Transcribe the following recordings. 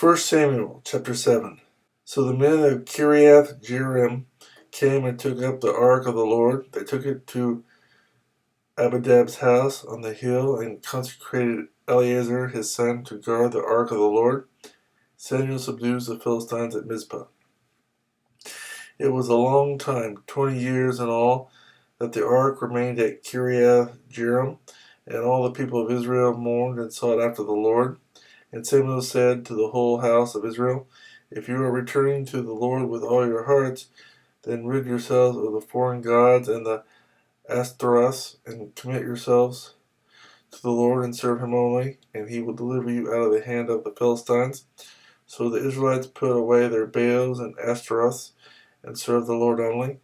1 Samuel chapter 7. So the men of Kiriath Jearim came and took up the ark of the Lord. They took it to Abinadab's house on the hill and consecrated Eleazar his son to guard the ark of the Lord. Samuel subdues the Philistines at Mizpah. It was a long time, 20 years in all, that the ark remained at Kiriath Jearim, and all the people of Israel mourned and sought after the Lord. And Samuel said to the whole house of Israel, If you are returning to the Lord with all your hearts, then rid yourselves of the foreign gods and the Ashtaroths, and commit yourselves to the Lord and serve him only, and he will deliver you out of the hand of the Philistines. So the Israelites put away their Baals and Ashtaroths and served the Lord only.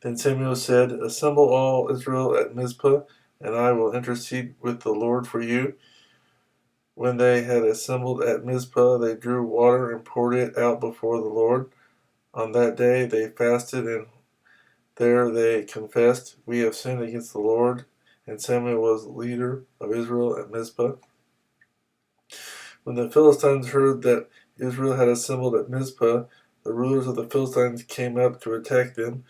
Then Samuel said, Assemble all Israel at Mizpah, and I will intercede with the Lord for you. When they had assembled at Mizpah, they drew water and poured it out before the Lord. On that day they fasted, and there they confessed, We have sinned against the Lord. And Samuel was leader of Israel at Mizpah. When the Philistines heard that Israel had assembled at Mizpah, the rulers of the Philistines came up to attack them.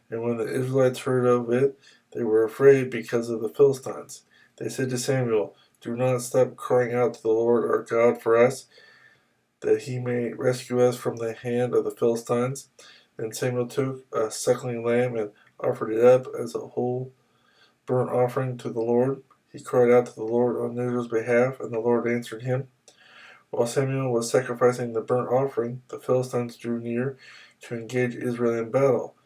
And when the Israelites heard of it, they were afraid because of the Philistines. They said to Samuel, Do not stop crying out to the Lord our God for us, that he may rescue us from the hand of the Philistines. Then Samuel took a suckling lamb and offered it up as a whole burnt offering to the Lord. He cried out to the Lord on Israel's behalf, and the Lord answered him. While Samuel was sacrificing the burnt offering, the Philistines drew near to engage Israel in battle.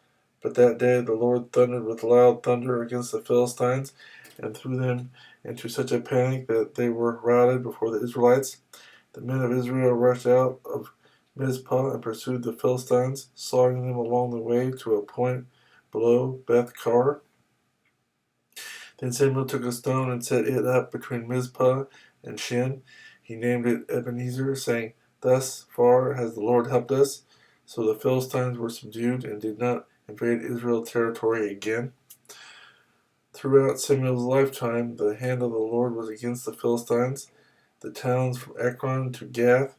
But that day the Lord thundered with loud thunder against the Philistines, and threw them into such a panic that they were routed before the Israelites. The men of Israel rushed out of Mizpah and pursued the Philistines, slaughtering them along the way to a point below Beth-kar. Then Samuel took a stone and set it up between Mizpah and Shin. He named it Ebenezer, saying, Thus far has the Lord helped us. So the Philistines were subdued and did not invade Israel's territory again. Throughout Samuel's lifetime, the hand of the Lord was against the Philistines. The towns from Ekron to Gath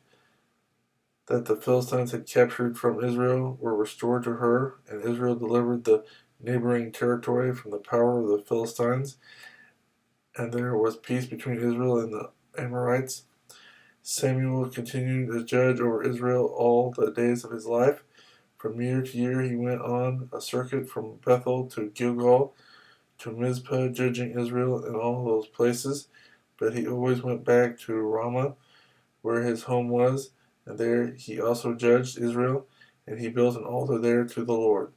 that the Philistines had captured from Israel were restored to her, and Israel delivered the neighboring territory from the power of the Philistines, and there was peace between Israel and the Amorites. Samuel continued as judge over Israel all the days of his life. From year to year he went on a circuit from Bethel to Gilgal to Mizpah, judging Israel in all those places. But he always went back to Ramah, where his home was, and there he also judged Israel, and he built an altar there to the Lord.